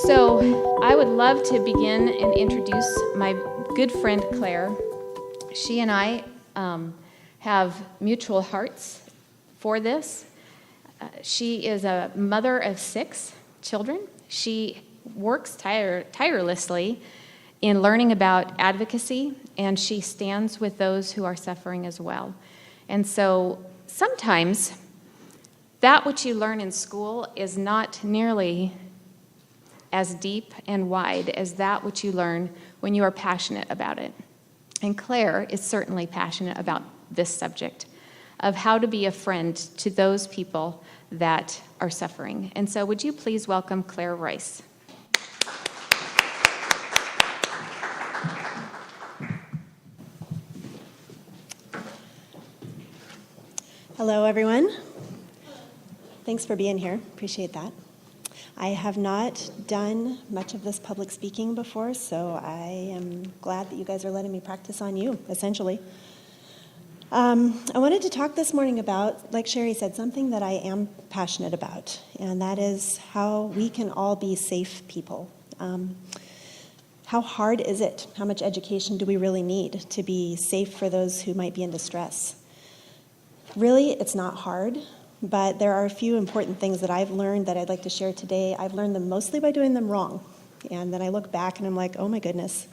So I would love to begin and introduce my good friend Claire. She and I have mutual hearts for this. She is a mother of 6 children. She works tirelessly in learning about advocacy, and she stands with those who are suffering as well. And so sometimes that which you learn in school is not nearly as deep and wide as that which you learn when you are passionate about it. And Claire is certainly passionate about this subject of how to be a friend to those people that are suffering. And so would you please welcome Claire Roise. Hello, everyone. Thanks for being here. Appreciate that. I have not done much of this public speaking before, so I am glad that you guys are letting me practice on you, essentially. I wanted to talk this morning about, like Sherry said, something that I am passionate about, and that is how we can all be safe people. How hard is it? How much education do we really need to be safe for those who might be in distress? Really, it's not hard. But there are a few important things that I've learned that I'd like to share today. I've learned them mostly by doing them wrong. And then I look back and I'm like, oh my goodness,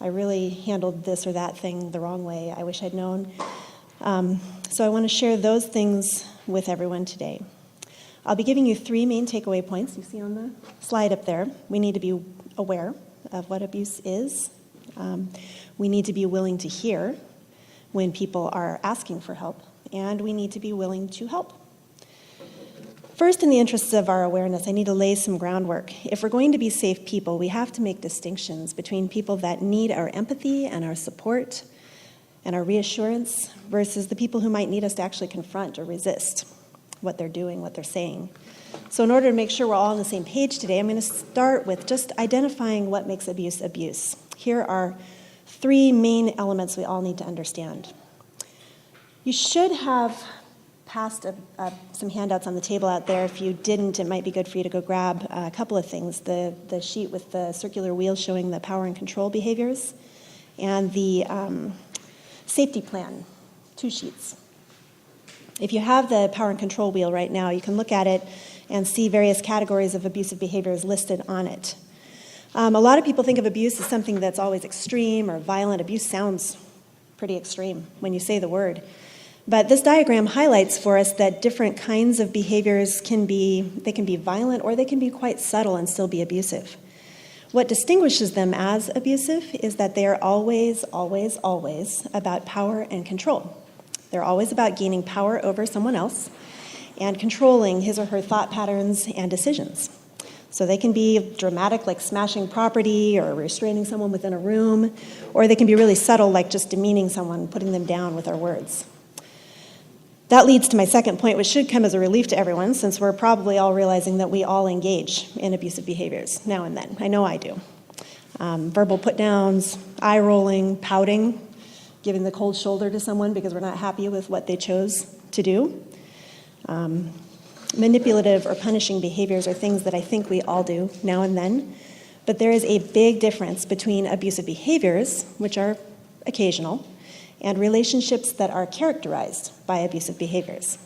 I really handled this or that thing the wrong way. I wish I'd known. So I want to share those things with everyone today. I'll be giving you 3 main takeaway points you see on the slide up there. We need to be aware of what abuse is. We need to be willing to hear when people are asking for help. And we need to be willing to help. First, in the interests of our awareness, I need to lay some groundwork. If we're going to be safe people, we have to make distinctions between people that need our empathy and our support and our reassurance versus the people who might need us to actually confront or resist what they're doing, what they're saying. So in order to make sure we're all on the same page today, I'm going to start with just identifying what makes abuse abuse. Here are 3 main elements we all need to understand. You should have passed some handouts on the table out there. If you didn't, it might be good for you to go grab a couple of things. The sheet with the circular wheel showing the power and control behaviors, and the safety plan, 2 sheets. If you have the power and control wheel right now, you can look at it and see various categories of abusive behaviors listed on it. A lot of people think of abuse as something that's always extreme or violent. Abuse sounds pretty extreme when you say the word. But this diagram highlights for us that different kinds of behaviors can be violent or they can be quite subtle and still be abusive. What distinguishes them as abusive is that they are always, always, always about power and control. They're always about gaining power over someone else and controlling his or her thought patterns and decisions. So they can be dramatic, like smashing property or restraining someone within a room, or they can be really subtle, like just demeaning someone, putting them down with our words. That leads to my second point, which should come as a relief to everyone, since we're probably all realizing that we all engage in abusive behaviors now and then. I know I do. Verbal put-downs, eye-rolling, pouting, giving the cold shoulder to someone because we're not happy with what they chose to do. Manipulative or punishing behaviors are things that I think we all do now and then. But there is a big difference between abusive behaviors, which are occasional, and relationships that are characterized by abusive behaviors.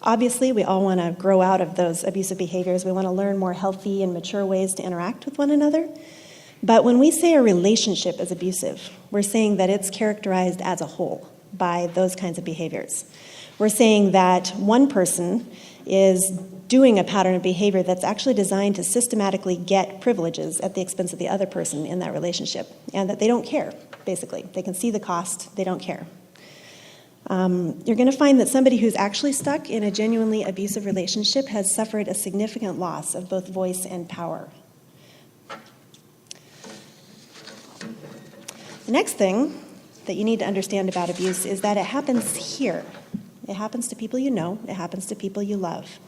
Obviously, we all want to grow out of those abusive behaviors. We want to learn more healthy and mature ways to interact with one another. But when we say a relationship is abusive, we're saying that it's characterized as a whole by those kinds of behaviors. We're saying that one person is doing a pattern of behavior that's actually designed to systematically get privileges at the expense of the other person in that relationship, and that they don't care, basically. They can see the cost, they don't care. You're going to find that somebody who's actually stuck in a genuinely abusive relationship has suffered a significant loss of both voice and power. The next thing that you need to understand about abuse is that it happens here. It happens to people you know. It happens to people you love.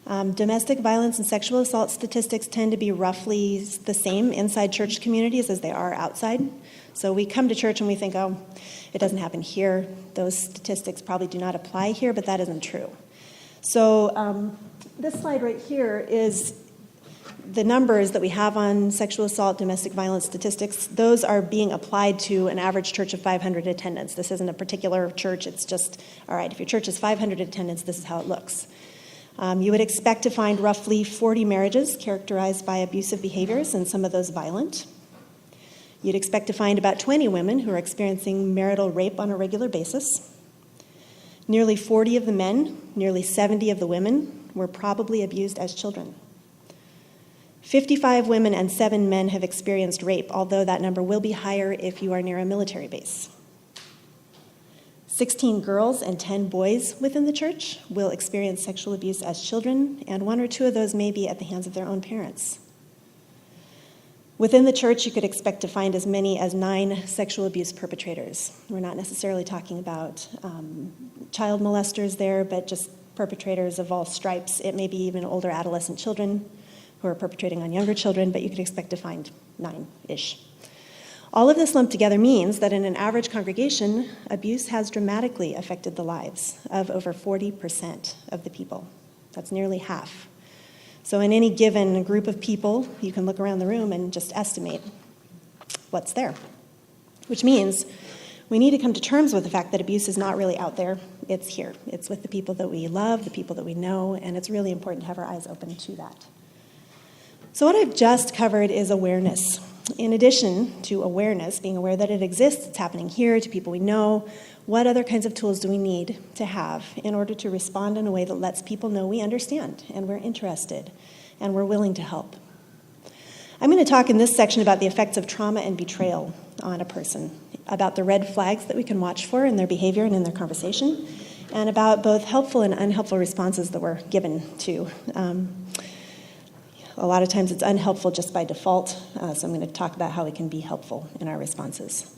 Domestic violence and sexual assault statistics tend to be roughly the same inside church communities as they are outside. So we come to church and we think, oh, it doesn't happen here. Those statistics probably do not apply here, but that isn't true. So this slide right here is the numbers that we have on sexual assault, domestic violence statistics, those are being applied to an average church of 500 attendance. This isn't a particular church. It's just, all right, if your church is 500 attendance, this is how it looks. You would expect to find roughly 40 marriages characterized by abusive behaviors, and some of those violent. You'd expect to find about 20 women who are experiencing marital rape on a regular basis. Nearly 40 of the men, nearly 70 of the women were probably abused as children. 55 women and 7 men have experienced rape, although that number will be higher if you are near a military base. 16 girls and 10 boys within the church will experience sexual abuse as children, and 1 or 2 of those may be at the hands of their own parents. Within the church, you could expect to find as many as 9 sexual abuse perpetrators. We're not necessarily talking about child molesters there, but just perpetrators of all stripes. It may be even older adolescent children who are perpetrating on younger children, but you could expect to find 9-ish. All of this lumped together means that in an average congregation, abuse has dramatically affected the lives of over 40% of the people. That's nearly half. So in any given group of people, you can look around the room and just estimate what's there, which means we need to come to terms with the fact that abuse is not really out there. It's here. It's with the people that we love, the people that we know, and it's really important to have our eyes open to that. So what I've just covered is awareness. In addition to awareness, being aware that it exists, it's happening here, to people we know, what other kinds of tools do we need to have in order to respond in a way that lets people know we understand and we're interested and we're willing to help? I'm going to talk in this section about the effects of trauma and betrayal on a person, about the red flags that we can watch for in their behavior and in their conversation, and about both helpful and unhelpful responses that we're given to. A lot of times it's unhelpful just by default, so I'm going to talk about how we can be helpful in our responses.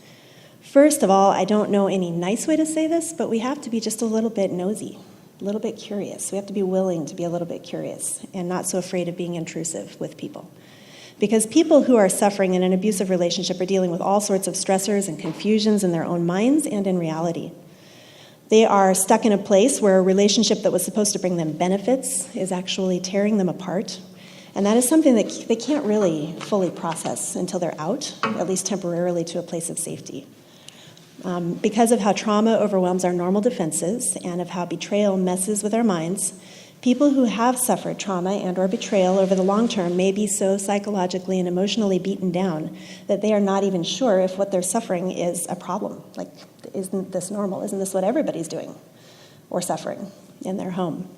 First of all, I don't know any nice way to say this, but we have to be just a little bit nosy, a little bit curious. We have to be willing to be a little bit curious and not so afraid of being intrusive with people. Because people who are suffering in an abusive relationship are dealing with all sorts of stressors and confusions in their own minds and in reality. They are stuck in a place where a relationship that was supposed to bring them benefits is actually tearing them apart. And that is something that they can't really fully process until they're out, at least temporarily, to a place of safety. Because of how trauma overwhelms our normal defenses and of how betrayal messes with our minds, people who have suffered trauma and or betrayal over the long term may be so psychologically and emotionally beaten down that they are not even sure if what they're suffering is a problem. Like, isn't this normal? Isn't this what everybody's doing or suffering in their home?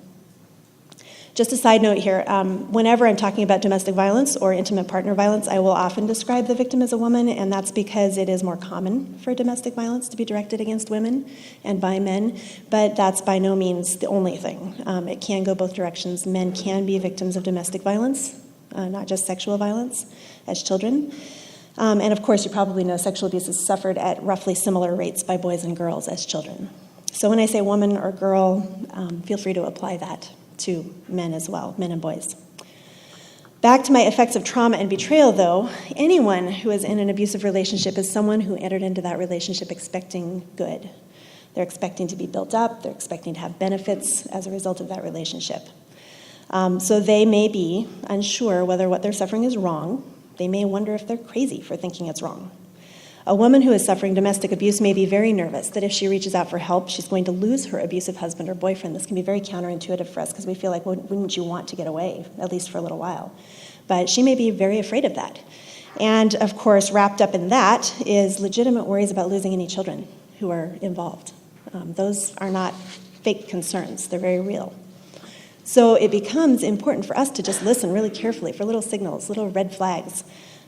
Just a side note here, whenever I'm talking about domestic violence or intimate partner violence, I will often describe the victim as a woman, and that's because it is more common for domestic violence to be directed against women and by men, but that's by no means the only thing. It can go both directions. Men can be victims of domestic violence, not just sexual violence, as children. And of course, you probably know sexual abuse is suffered at roughly similar rates by boys and girls as children. So when I say woman or girl, feel free to apply that to men as well, men and boys. Back to my effects of trauma and betrayal, though, anyone who is in an abusive relationship is someone who entered into that relationship expecting good. They're expecting to be built up, they're expecting to have benefits as a result of that relationship. So they may be unsure whether what they're suffering is wrong. They may wonder if they're crazy for thinking it's wrong. A woman who is suffering domestic abuse may be very nervous that if she reaches out for help, she's going to lose her abusive husband or boyfriend. This can be very counterintuitive for us because we feel like, well, wouldn't you want to get away, at least for a little while? But she may be very afraid of that. And, of course, wrapped up in that is legitimate worries about losing any children who are involved. Those are not fake concerns. They're very real. So it becomes important for us to just listen really carefully for little signals, little red flags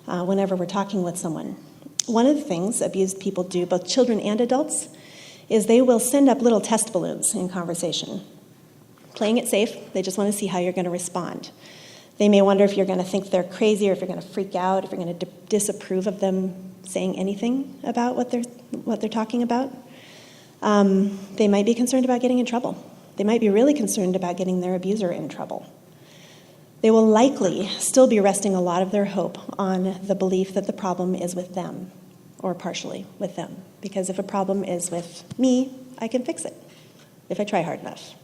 whenever we're talking with someone. One of the things abused people do, both children and adults, is they will send up little test balloons in conversation. Playing it safe, they just want to see how you're going to respond. They may wonder if you're going to think they're crazy or if you're going to freak out, if you're going to disapprove of them saying anything about what they're talking about. They might be concerned about getting in trouble. They might be really concerned about getting their abuser in trouble. They will likely still be resting a lot of their hope on the belief that the problem is with them, or partially with them. Because if a problem is with me, I can fix it if I try hard enough.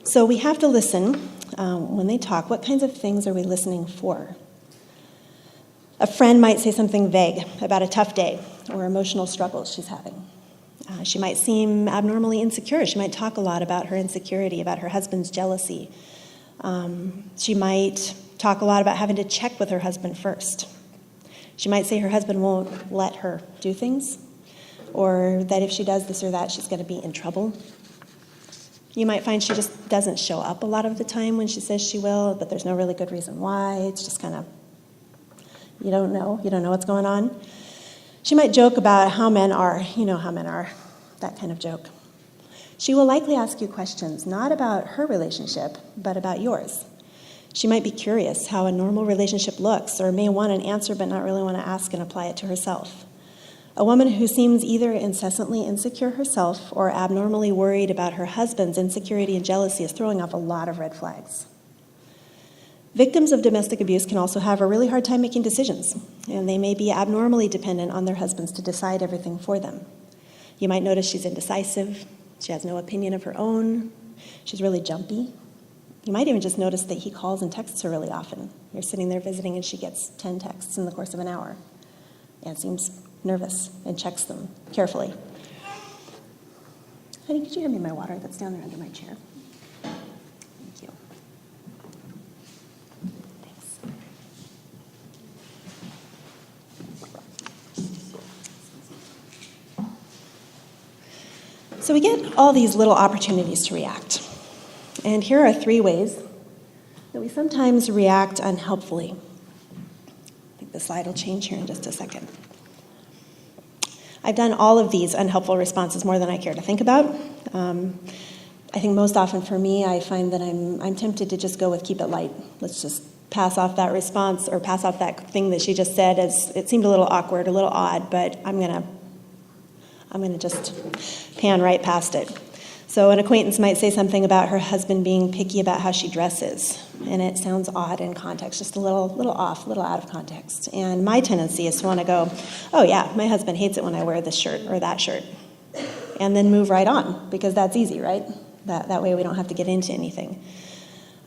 So we have to listen. when they talk, what kinds of things are we listening for? A friend might say something vague about a tough day or emotional struggles she's having. She might seem abnormally insecure. She might talk a lot about her insecurity, about her husband's jealousy. She might talk a lot about having to check with her husband first. She might say her husband won't let her do things, or that if she does this or that, she's going to be in trouble. You might find she just doesn't show up a lot of the time when she says she will, but there's no really good reason why. It's just kind of, you don't know what's going on. She might joke about how men are, how men are, that kind of joke. She will likely ask you questions, not about her relationship, but about yours. She might be curious how a normal relationship looks, or may want an answer but not really want to ask and apply it to herself. A woman who seems either incessantly insecure herself or abnormally worried about her husband's insecurity and jealousy is throwing off a lot of red flags. Victims of domestic abuse can also have a really hard time making decisions, and they may be abnormally dependent on their husbands to decide everything for them. You might notice she's indecisive, she has no opinion of her own, she's really jumpy. You might even just notice that he calls and texts her really often. You're sitting there visiting and she gets 10 texts in the course of an hour and seems nervous and checks them carefully. Honey, could you hand me my water that's down there under my chair? Thank you. Thanks. So we get all these little opportunities to react. And here are 3 ways that we sometimes react unhelpfully. I think the slide will change here in just a second. I've done all of these unhelpful responses more than I care to think about. I think most often for me, I find that I'm tempted to just go with keep it light. Let's just pass off that response or pass off that thing that she just said as it seemed a little awkward, a little odd, but I'm gonna just pan right past it. So an acquaintance might say something about her husband being picky about how she dresses, and it sounds odd in context, just a little off, a little out of context. And my tendency is to want to go, oh yeah, my husband hates it when I wear this shirt or that shirt, and then move right on, because that's easy, right? That way we don't have to get into anything.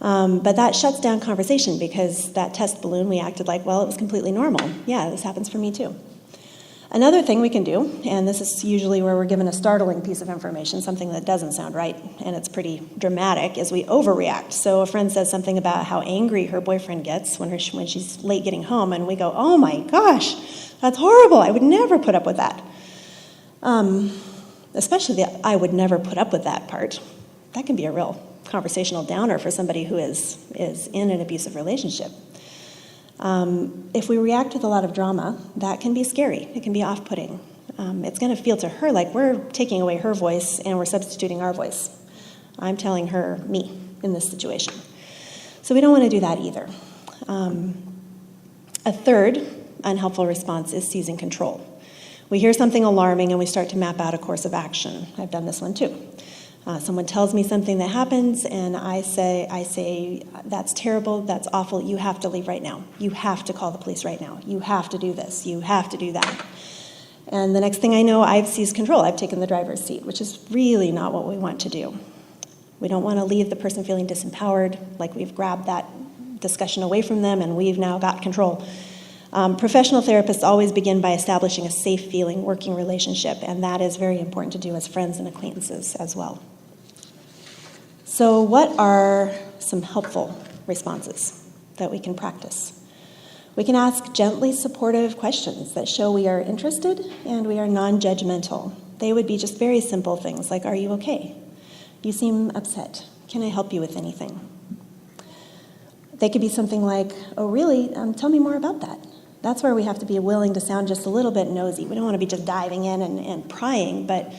But that shuts down conversation, because that test balloon, we acted like, well, it was completely normal. Yeah, this happens for me too. Another thing we can do, and this is usually where we're given a startling piece of information, something that doesn't sound right, and it's pretty dramatic, is we overreact. So a friend says something about how angry her boyfriend gets when she's late getting home, and we go, oh my gosh, that's horrible, I would never put up with that. Especially the I would never put up with that part. That can be a real conversational downer for somebody who is in an abusive relationship. If we react with a lot of drama, that can be scary. It can be off-putting. It's going to feel to her like we're taking away her voice and we're substituting our voice. I'm telling her me in this situation. So we don't want to do that either. A third unhelpful response is seizing control. We hear something alarming and we start to map out a course of action. I've done this one too. Someone tells me something that happens, and I say, that's terrible, that's awful, you have to leave right now. You have to call the police right now. You have to do this. You have to do that. And the next thing I know, I've seized control. I've taken the driver's seat, which is really not what we want to do. We don't want to leave the person feeling disempowered, like we've grabbed that discussion away from them and we've now got control. Professional therapists always begin by establishing a safe feeling working relationship, and that is very important to do as friends and acquaintances as well. So what are some helpful responses that we can practice? We can ask gently supportive questions that show we are interested and we are non-judgmental. They would be just very simple things like, are you okay? You seem upset. Can I help you with anything? They could be something like, oh really? Tell me more about that. That's where we have to be willing to sound just a little bit nosy. We don't want to be just diving in and prying, but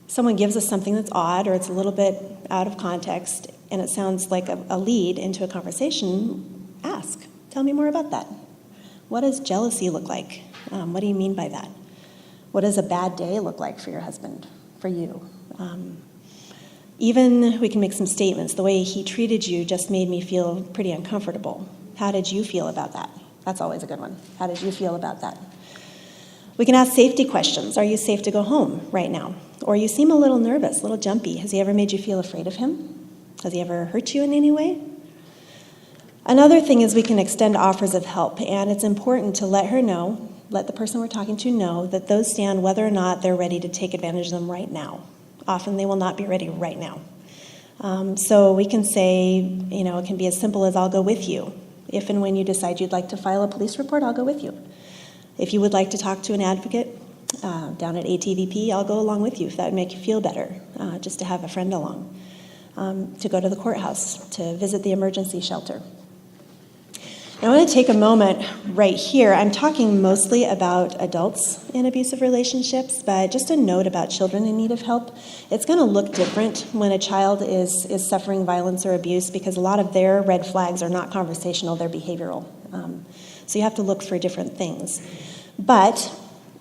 someone gives us something that's odd or it's a little bit out of context and it sounds like a lead into a conversation, ask. Tell me more about that. What does jealousy look like? What do you mean by that? What does a bad day look like for your husband, for you? Even we can make some statements. The way he treated you just made me feel pretty uncomfortable. How did you feel about that? That's always a good one. How did you feel about that? We can ask safety questions. Are you safe to go home right now? Or you seem a little nervous, a little jumpy. Has he ever made you feel afraid of him? Has he ever hurt you in any way? Another thing is we can extend offers of help, and it's important to let the person we're talking to know that those stand whether or not they're ready to take advantage of them right now. Often they will not be ready right now. So we can say, it can be as simple as I'll go with you. If and when you decide you'd like to file a police report, I'll go with you. If you would like to talk to an advocate down at ATVP, I'll go along with you if that would make you feel better, just to have a friend along. To go to the courthouse, to visit the emergency shelter. I want to take a moment right here. I'm talking mostly about adults in abusive relationships, but just a note about children in need of help. It's going to look different when a child is suffering violence or abuse because a lot of their red flags are not conversational, they're behavioral. So you have to look for different things. But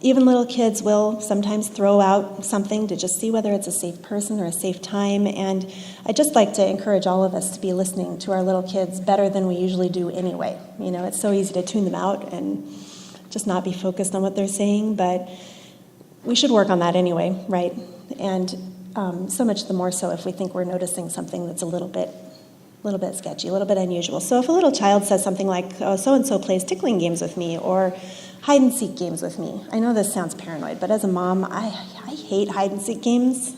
even little kids will sometimes throw out something to just see whether it's a safe person or a safe time. And I'd just like to encourage all of us to be listening to our little kids better than we usually do anyway. It's so easy to tune them out and just not be focused on what they're saying, but we should work on that anyway, right? And so much the more so if we think we're noticing something that's a little bit sketchy, a little bit unusual. So if a little child says something like, oh, so-and-so plays tickling games with me, or hide-and-seek games with me. I know this sounds paranoid, but as a mom, I hate hide-and-seek games.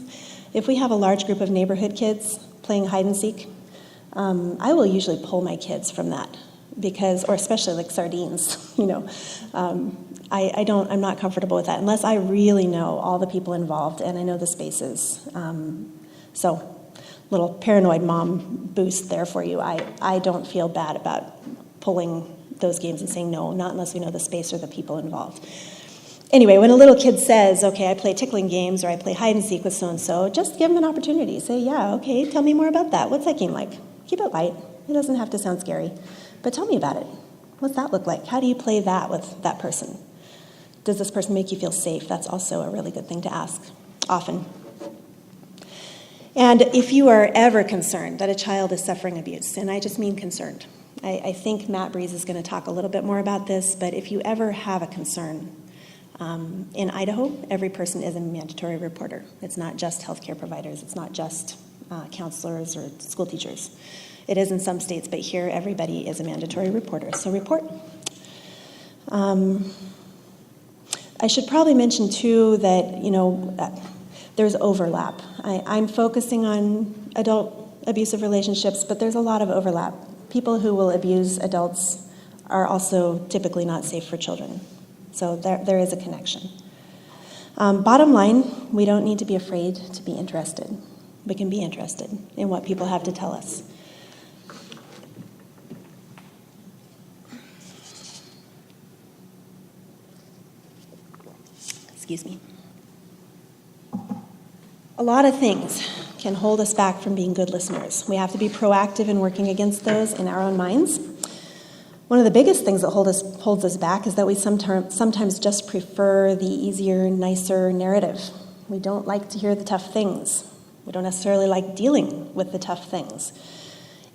If we have a large group of neighborhood kids playing hide-and-seek, I will usually pull my kids from that or especially like sardines, I'm not comfortable with that unless I really know all the people involved and I know the spaces. So, little paranoid mom boost there for you. I don't feel bad about pulling those games and saying no, not unless we know the space or the people involved. Anyway, when a little kid says, okay, I play tickling games or I play hide and seek with so-and-so, just give them an opportunity. Say, yeah, okay, tell me more about that. What's that game like? Keep it light. It doesn't have to sound scary. But tell me about it. What's that look like? How do you play that with that person? Does this person make you feel safe? That's also a really good thing to ask, often. And if you are ever concerned that a child is suffering abuse, and I just mean concerned, I think Matt Breeze is going to talk a little bit more about this, but if you ever have a concern, in Idaho, every person is a mandatory reporter. It's not just healthcare providers. It's not just counselors or school teachers. It is in some states, but here everybody is a mandatory reporter. So report. I should probably mention, too, that, there's overlap. I'm focusing on adult abusive relationships, but there's a lot of overlap. People who will abuse adults are also typically not safe for children. So there is a connection. Bottom line, we don't need to be afraid to be interested. We can be interested in what people have to tell us. Excuse me. A lot of things can hold us back from being good listeners. We have to be proactive in working against those in our own minds. One of the biggest things that holds us back is that we sometimes just prefer the easier, nicer narrative. We don't like to hear the tough things. We don't necessarily like dealing with the tough things.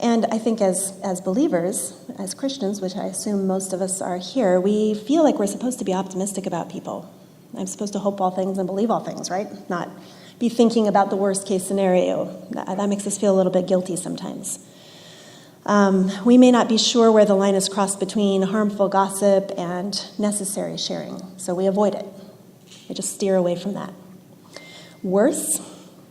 And I think as believers, as Christians, which I assume most of us are here, we feel like we're supposed to be optimistic about people. I'm supposed to hope all things and believe all things, right? Not be thinking about the worst case scenario. That makes us feel a little bit guilty sometimes. We may not be sure where the line is crossed between harmful gossip and necessary sharing, so we avoid it. We just steer away from that. Worse,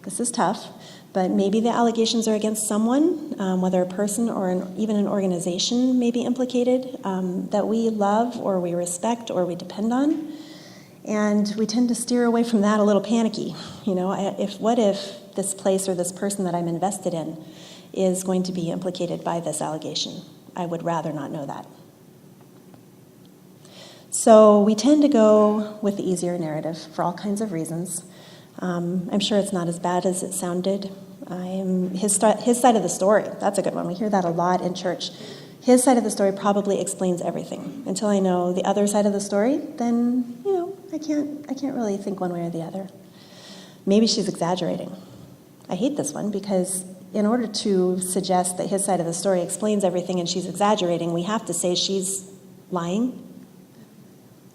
this is tough, but maybe the allegations are against someone, whether a person or even an organization may be implicated, that we love or we respect or we depend on. And we tend to steer away from that a little panicky. What if this place or this person that I'm invested in is going to be implicated by this allegation? I would rather not know that. So we tend to go with the easier narrative for all kinds of reasons. I'm sure it's not as bad as it sounded. His side of the story, that's a good one. We hear that a lot in church. His side of the story probably explains everything. Until I know the other side of the story, then, I can't really think one way or the other. Maybe she's exaggerating. I hate this one because in order to suggest that his side of the story explains everything and she's exaggerating, we have to say she's lying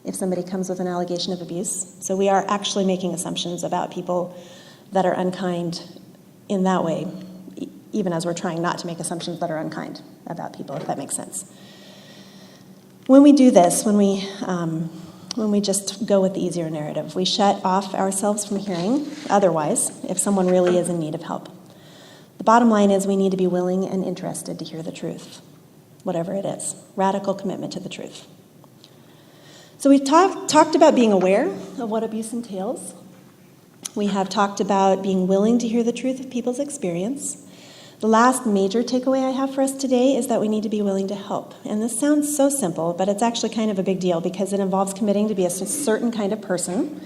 if somebody comes with an allegation of abuse. So we are actually making assumptions about people that are unkind in that way, even as we're trying not to make assumptions that are unkind about people, if that makes sense. When we do this, when we just go with the easier narrative, we shut off ourselves from hearing otherwise if someone really is in need of help. The bottom line is we need to be willing and interested to hear the truth, whatever it is. Radical commitment to the truth. So we've talked about being aware of what abuse entails. We have talked about being willing to hear the truth of people's experience. The last major takeaway I have for us today is that we need to be willing to help. And this sounds so simple, but it's actually kind of a big deal because it involves committing to be a certain kind of person,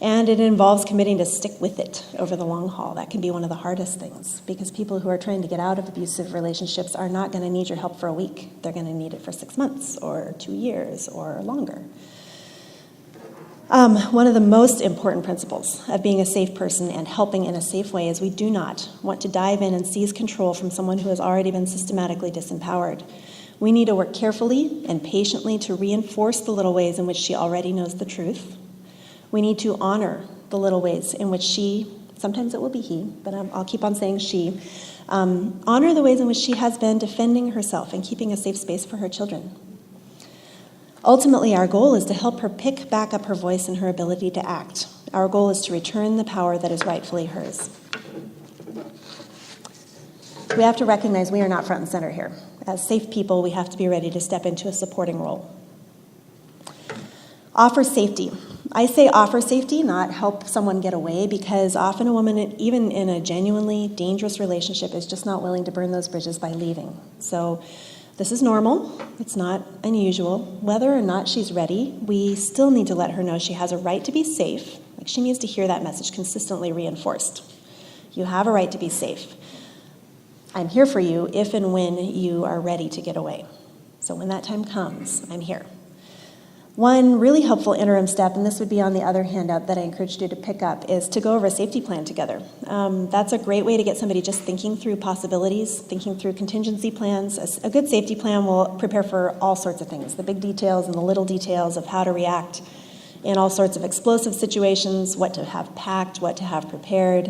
and it involves committing to stick with it over the long haul. That can be one of the hardest things because people who are trying to get out of abusive relationships are not going to need your help for a week. They're going to need it for 6 months or 2 years or longer. One of the most important principles of being a safe person and helping in a safe way is we do not want to dive in and seize control from someone who has already been systematically disempowered. We need to work carefully and patiently to reinforce the little ways in which she already knows the truth. We need to honor the little ways in which she, sometimes it will be he, but I'll keep on saying she, honor the ways in which she has been defending herself and keeping a safe space for her children. Ultimately, our goal is to help her pick back up her voice and her ability to act. Our goal is to return the power that is rightfully hers. We have to recognize we are not front and center here. As safe people, we have to be ready to step into a supporting role. Offer safety. I say offer safety, not help someone get away, because often a woman, even in a genuinely dangerous relationship, is just not willing to burn those bridges by leaving. So this is normal. It's not unusual. Whether or not she's ready, we still need to let her know she has a right to be safe. Like, she needs to hear that message consistently reinforced. You have a right to be safe. I'm here for you if and when you are ready to get away. So when that time comes, I'm here. One really helpful interim step, and this would be on the other handout that I encouraged you to pick up, is to go over a safety plan together. That's a great way to get somebody just thinking through possibilities, thinking through contingency plans. A good safety plan will prepare for all sorts of things, the big details and the little details of how to react in all sorts of explosive situations, what to have packed, what to have prepared.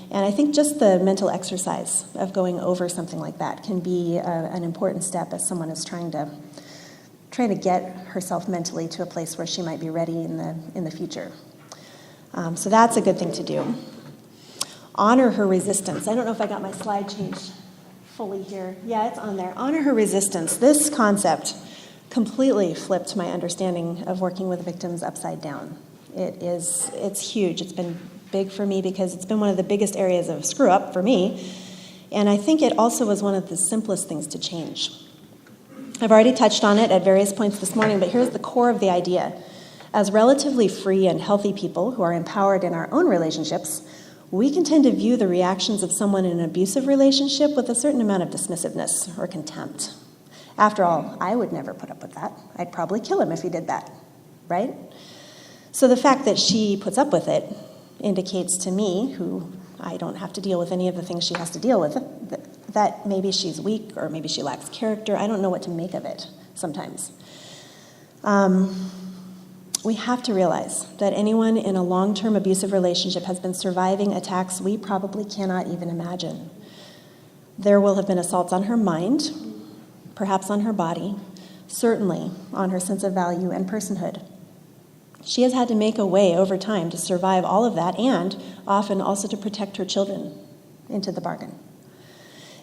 And I think just the mental exercise of going over something like that can be an important step as someone is trying to get herself mentally to a place where she might be ready in the future. So that's a good thing to do. Honor her resistance. I don't know if I got my slide changed fully here. Yeah, it's on there. Honor her resistance. This concept completely flipped my understanding of working with victims upside down. It's huge. It's been big for me because it's been one of the biggest areas of screw up for me. And I think it also was one of the simplest things to change. I've already touched on it at various points this morning, but here's the core of the idea. As relatively free and healthy people who are empowered in our own relationships, we can tend to view the reactions of someone in an abusive relationship with a certain amount of dismissiveness or contempt. After all, I would never put up with that. I'd probably kill him if he did that, right? So the fact that she puts up with it indicates to me, who I don't have to deal with any of the things she has to deal with, that maybe she's weak or maybe she lacks character. I don't know what to make of it sometimes. We have to realize that anyone in a long-term abusive relationship has been surviving attacks we probably cannot even imagine. There will have been assaults on her mind, perhaps on her body, certainly on her sense of value and personhood. She has had to make a way over time to survive all of that and often also to protect her children into the bargain.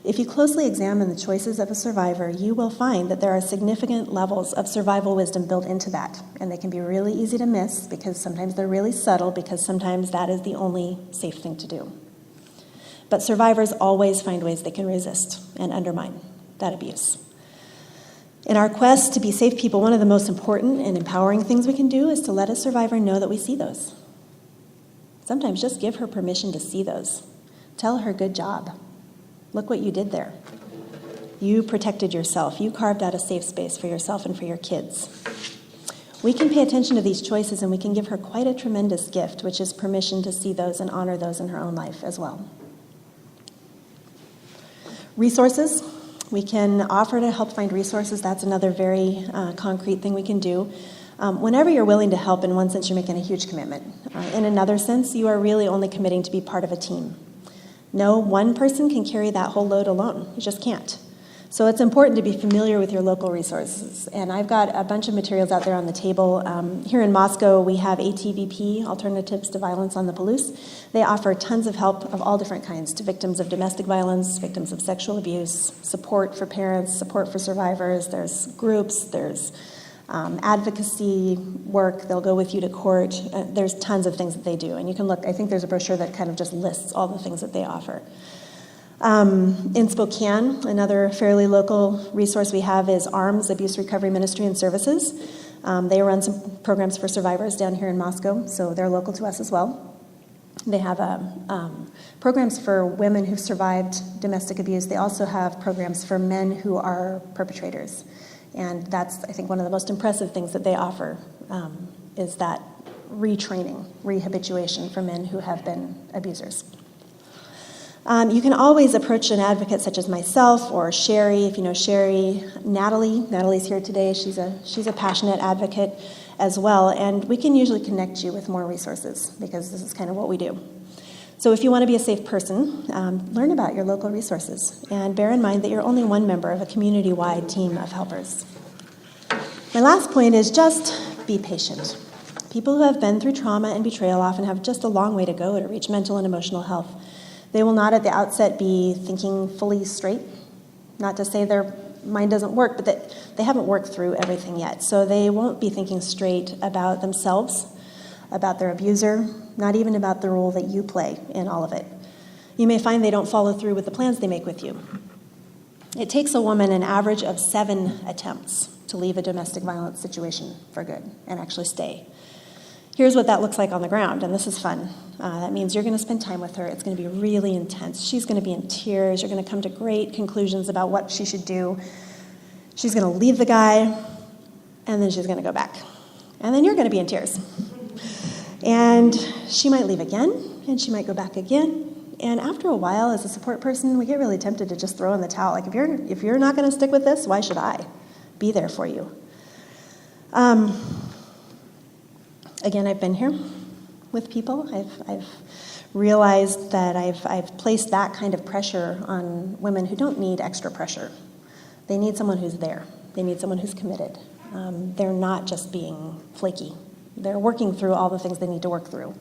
If you closely examine the choices of a survivor, you will find that there are significant levels of survival wisdom built into that, and they can be really easy to miss because sometimes they're really subtle because sometimes that is the only safe thing to do. But survivors always find ways they can resist and undermine that abuse. In our quest to be safe people, one of the most important and empowering things we can do is to let a survivor know that we see those. Sometimes just give her permission to see those. Tell her, good job. Look what you did there. You protected yourself. You carved out a safe space for yourself and for your kids. We can pay attention to these choices and we can give her quite a tremendous gift, which is permission to see those and honor those in her own life as well. Resources. We can offer to help find resources. That's another very concrete thing we can do. Whenever you're willing to help, in one sense, you're making a huge commitment. In another sense, you are really only committing to be part of a team. No one person can carry that whole load alone. You just can't. So it's important to be familiar with your local resources. And I've got a bunch of materials out there on the table. Here in Moscow, we have ATVP, Alternatives to Violence on the Palouse. They offer tons of help of all different kinds to victims of domestic violence, victims of sexual abuse, support for parents, support for survivors. There's groups, there's advocacy work. They'll go with you to court. There's tons of things that they do. And you can look, I think there's a brochure that kind of just lists all the things that they offer. In Spokane, another fairly local resource we have is ARMS, Abuse Recovery Ministry and Services. They run some programs for survivors down here in Moscow, so they're local to us as well. They have programs for women who've survived domestic abuse. They also have programs for men who are perpetrators. And that's, I think, one of the most impressive things that they offer is that retraining, rehabilitation for men who have been abusers. You can always approach an advocate such as myself or Sherry. If you know Sherry, Natalie's here today. She's a passionate advocate as well, and we can usually connect you with more resources because this is kind of what we do. So if you want to be a safe person, learn about your local resources and bear in mind that you're only one member of a community-wide team of helpers. My last point is just be patient. People who have been through trauma and betrayal often have just a long way to go to reach mental and emotional health. They will not at the outset be thinking fully straight. Not to say their mind doesn't work, but that they haven't worked through everything yet. So they won't be thinking straight about themselves, about their abuser, not even about the role that you play in all of it. You may find they don't follow through with the plans they make with you. It takes a woman an average of 7 attempts to leave a domestic violence situation for good and actually stay. Here's what that looks like on the ground, and this is fun. That means you're going to spend time with her. It's going to be really intense. She's going to be in tears. You're going to come to great conclusions about what she should do. She's going to leave the guy, and then she's going to go back. And then you're going to be in tears. And she might leave again, and she might go back again. And after a while, as a support person, we get really tempted to just throw in the towel. Like, if you're not going to stick with this, why should I be there for you? Again, I've been here with people. I've realized that I've placed that kind of pressure on women who don't need extra pressure. They need someone who's there. They need someone who's committed. They're not just being flaky. They're working through all the things they need to work through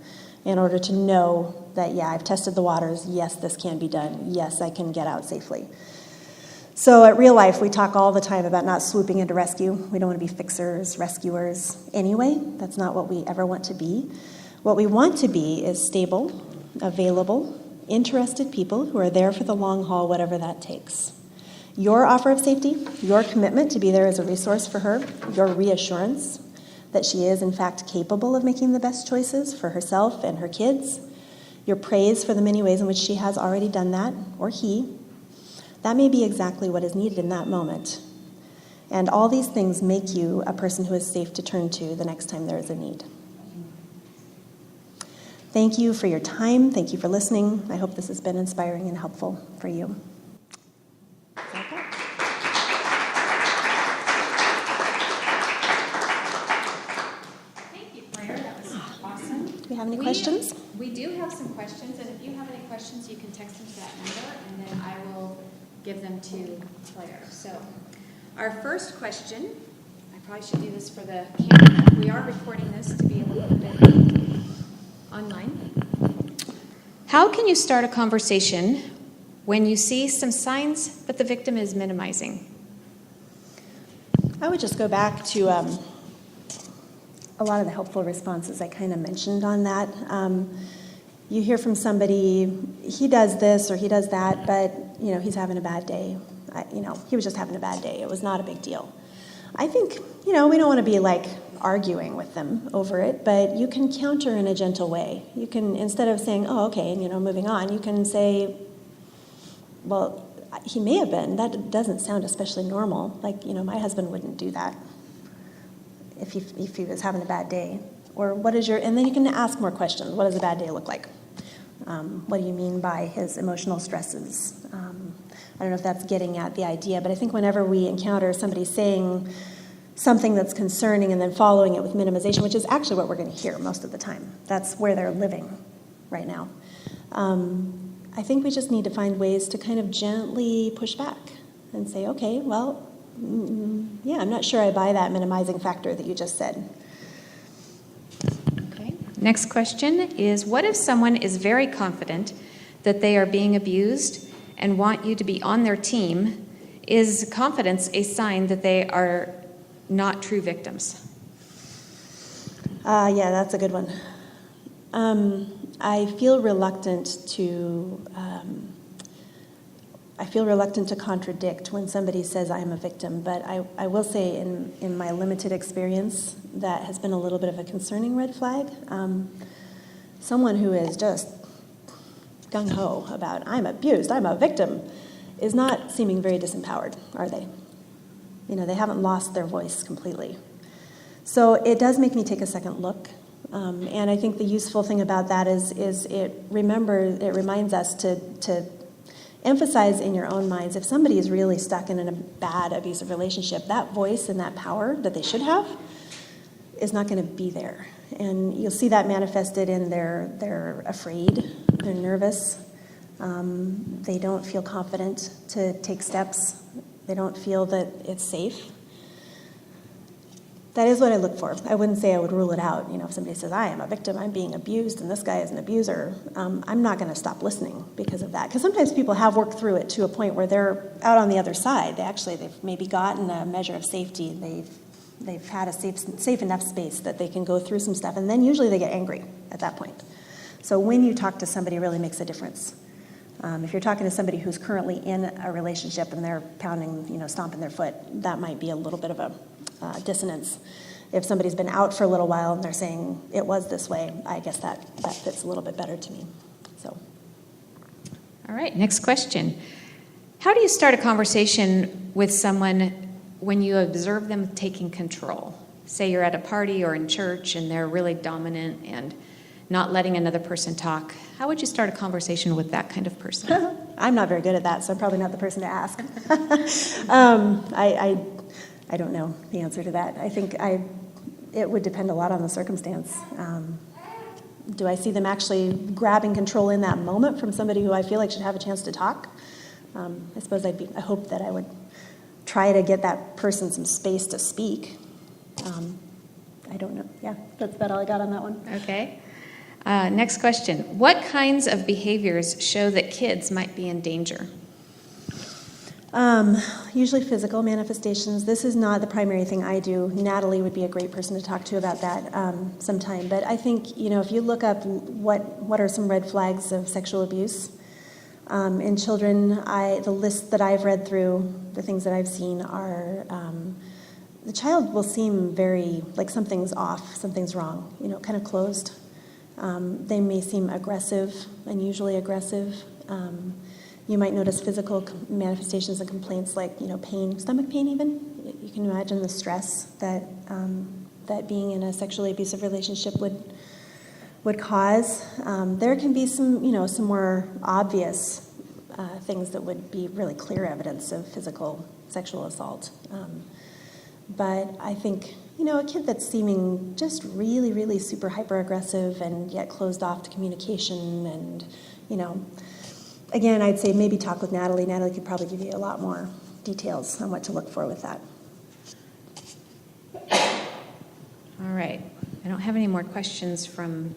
in order to know that, yeah, I've tested the waters. Yes, this can be done. Yes, I can get out safely. So at Real Life, we talk all the time about not swooping into rescue. We don't want to be fixers, rescuers anyway. That's not what we ever want to be. What we want to be is stable, available, interested people who are there for the long haul, whatever that takes. Your offer of safety, your commitment to be there as a resource for her, your reassurance that she is, in fact, capable of making the best choices for herself and her kids, your praise for the many ways in which she has already done that, or he, that may be exactly what is needed in that moment. And all these things make you a person who is safe to turn to the next time there is a need. Thank you for your time. Thank you for listening. I hope this has been inspiring and helpful for you. Thank you, Claire. That was awesome. Do we have any questions? We do have some questions, and if you have any questions, you can text them to that number, and then I will give them to Claire. So our first question, I probably should do this for the camera. We are recording this to be a little bit online. How can you start a conversation when you see some signs that the victim is minimizing? I would just go back to a lot of the helpful responses I kind of mentioned on that. You hear from somebody, he does this or he does that, but he's having a bad day. He was just having a bad day. It was not a big deal. I think, we don't want to be like arguing with them over it, but you can counter in a gentle way. You can, instead of saying, oh, okay, and moving on, you can say, well, he may have been. That doesn't sound especially normal. Like, my husband wouldn't do that if he was having a bad day. Or what is and then you can ask more questions. What does a bad day look like? What do you mean by his emotional stresses? I don't know if that's getting at the idea, but I think whenever we encounter somebody saying something that's concerning and then following it with minimization, which is actually what we're going to hear most of the time. That's where they're living right now. I think we just need to find ways to kind of gently push back and say, okay, well, yeah, I'm not sure I buy that minimizing factor that you just said. Okay. Next question is, what if someone is very confident that they are being abused and want you to be on their team? Is confidence a sign that they are not true victims? Yeah, that's a good one. I feel reluctant to contradict when somebody says I'm a victim, but I will say in my limited experience, that has been a little bit of a concerning red flag. Someone who is just gung-ho about I'm abused, I'm a victim, is not seeming very disempowered, are they? They haven't lost their voice completely. So it does make me take a second look. And I think the useful thing about that is it reminds us to emphasize in your own minds, if somebody is really stuck in a bad abusive relationship, that voice and that power that they should have is not going to be there. And you'll see that manifested in they're afraid, they're nervous, they don't feel confident to take steps, they don't feel that it's safe. That is what I look for. I wouldn't say I would rule it out. If somebody says, I am a victim, I'm being abused, and this guy is an abuser, I'm not going to stop listening because of that. Because sometimes people have worked through it to a point where they're out on the other side. They've maybe gotten a measure of safety. They've had a safe enough space that they can go through some stuff, and then usually they get angry at that point. So when you talk to somebody, it really makes a difference. If you're talking to somebody who's currently in a relationship and they're pounding, stomping their foot, that might be a little bit of a dissonance. If somebody's been out for a little while and they're saying it was this way, I guess that fits a little bit better to me. So, all right, next question. How do you start a conversation with someone when you observe them taking control? Say you're at a party or in church and they're really dominant and not letting another person talk. How would you start a conversation with that kind of person? I'm not very good at that, so I'm probably not the person to ask. I don't know the answer to that. I think it would depend a lot on the circumstance. Do I see them actually grabbing control in that moment from somebody who I feel like should have a chance to talk? I suppose I hope that I would try to get that person some space to speak. I don't know. Yeah, that's about all I got on that one. Okay. Next question. What kinds of behaviors show that kids might be in danger? Usually physical manifestations. This is not the primary thing I do. Natalie would be a great person to talk to about that sometime. But I think, if you look up what are some red flags of sexual abuse in children, the list that I've read through, the things that I've seen are the child will seem very like something's off, something's wrong, kind of closed. They may seem aggressive, unusually aggressive. You might notice physical manifestations and complaints like, pain, stomach pain even. You can imagine the stress that being in a sexually abusive relationship would cause. There can be some more obvious things that would be really clear evidence of physical sexual assault. But I think, a kid that's seeming just really, really super hyper-aggressive and yet closed off to communication and, again, I'd say maybe talk with Natalie. Natalie could probably give you a lot more details on what to look for with that. All right. I don't have any more questions from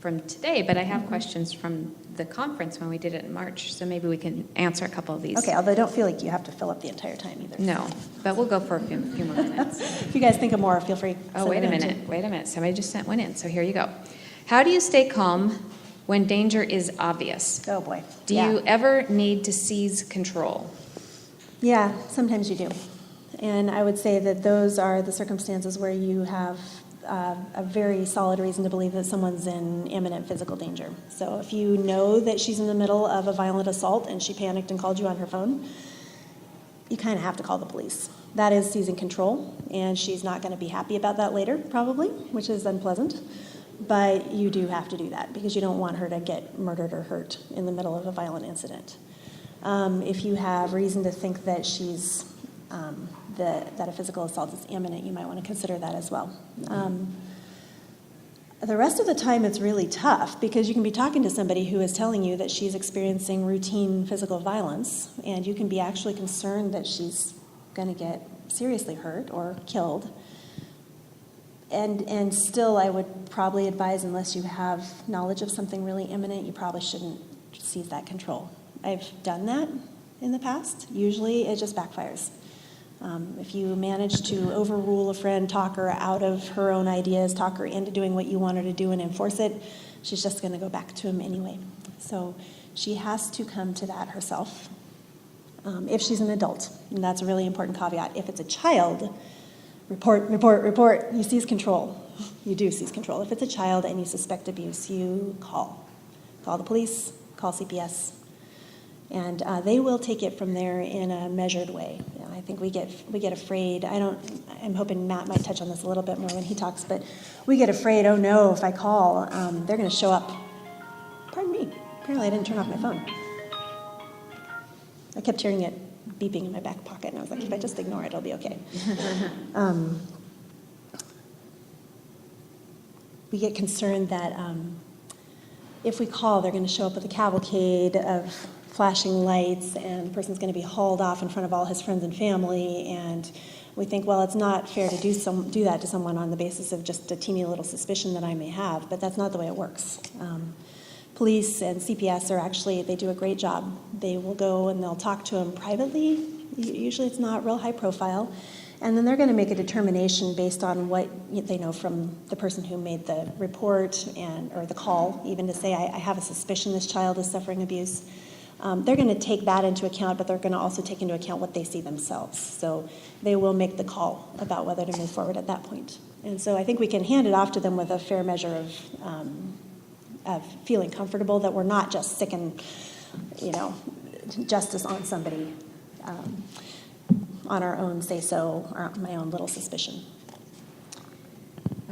today, but I have questions from the conference when we did it in March, so maybe we can answer a couple of these. Okay, although I don't feel like you have to fill up the entire time either. No, but we'll go for a few more minutes. If you guys think of more, feel free. Oh, wait a minute. Somebody just sent one in, so here you go. How do you stay calm when danger is obvious? Oh, boy. Do you ever need to seize control? Yeah, sometimes you do. And I would say that those are the circumstances where you have a very solid reason to believe that someone's in imminent physical danger. So if you know that she's in the middle of a violent assault and she panicked and called you on her phone, you kind of have to call the police. That is seizing control, and she's not going to be happy about that later, probably, which is unpleasant. But you do have to do that because you don't want her to get murdered or hurt in the middle of a violent incident. If you have reason to think that she's that a physical assault is imminent, you might want to consider that as well. The rest of the time, it's really tough because you can be talking to somebody who is telling you that she's experiencing routine physical violence, and you can be actually concerned that she's going to get seriously hurt or killed. And still, I would probably advise, unless you have knowledge of something really imminent, you probably shouldn't seize that control. I've done that in the past. Usually, it just backfires. If you manage to overrule a friend, talk her out of her own ideas, talk her into doing what you want her to do and enforce it, she's just going to go back to him anyway. So she has to come to that herself if she's an adult. And that's a really important caveat. If it's a child, report. You seize control. You do seize control. If it's a child and you suspect abuse, you call. Call the police, call CPS. And they will take it from there in a measured way. You know, I think we get afraid. I'm hoping Matt might touch on this a little bit more when he talks, but we get afraid, oh no, if I call, they're going to show up. Pardon me. Apparently I didn't turn off my phone. I kept hearing it beeping in my back pocket, and I was like, if I just ignore it, it'll be okay. We get concerned that if we call, they're going to show up with a cavalcade of flashing lights, and the person's going to be hauled off in front of all his friends and family, and we think, well, it's not fair to do that to someone on the basis of just a teeny little suspicion that I may have, but that's not the way it works. Police and CPS they do a great job. They will go and they'll talk to him privately. Usually it's not real high profile, and then they're going to make a determination based on what they know from the person who made the report or the call, even to say, I have a suspicion this child is suffering abuse. They're going to take that into account, but they're going to also take into account what they see themselves. So they will make the call about whether to move forward at that point. And so I think we can hand it off to them with a fair measure of feeling comfortable that we're not just sicking, justice on somebody on our own say-so, or my own little suspicion.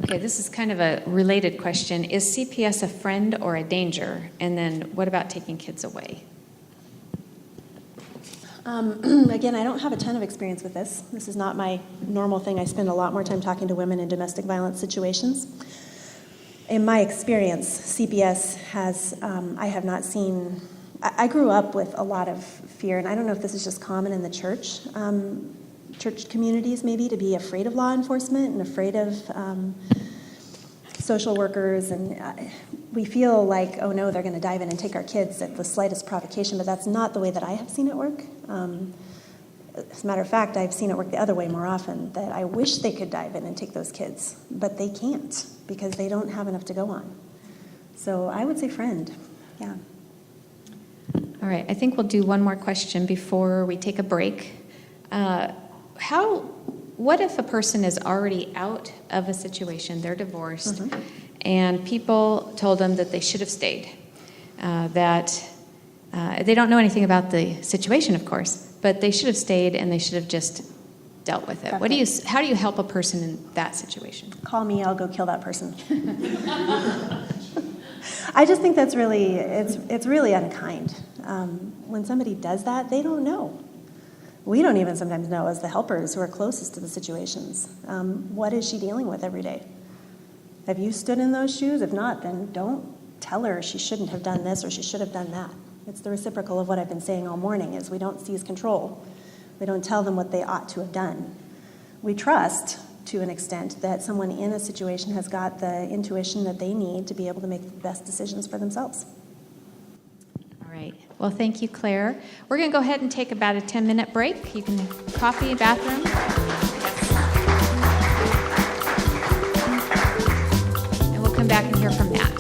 Okay, this is kind of a related question. Is CPS a friend or a danger? And then what about taking kids away? Again, I don't have a ton of experience with this. This is not my normal thing. I spend a lot more time talking to women in domestic violence situations. In my experience, CPS I have not seen, I grew up with a lot of fear, and I don't know if this is just common in the church communities maybe, to be afraid of law enforcement and afraid of social workers, and we feel like, oh no, they're going to dive in and take our kids at the slightest provocation, but that's not the way that I have seen it work. As a matter of fact, I've seen it work the other way more often, that I wish they could dive in and take those kids, but they can't because they don't have enough to go on. So I would say friend, yeah. All right, I think we'll do one more question before we take a break. What if a person is already out of a situation, they're divorced, and people told them that they should have stayed, that they don't know anything about the situation, of course, but they should have stayed and they should have just dealt with it. How do you help a person in that situation? Call me, I'll go kill that person. I just think that's really, it's really unkind. When somebody does that, they don't know. We don't even sometimes know, as the helpers who are closest to the situations, what is she dealing with every day? Have you stood in those shoes? If not, then don't tell her she shouldn't have done this or she should have done that. It's the reciprocal of what I've been saying all morning, is we don't seize control. We don't tell them what they ought to have done. We trust, to an extent, that someone in a situation has got the intuition that they need to be able to make the best decisions for themselves. All right. Well, thank you, Claire. We're going to go ahead and take about a 10-minute break. You can coffee, bathroom. And we'll come back and hear from Matt.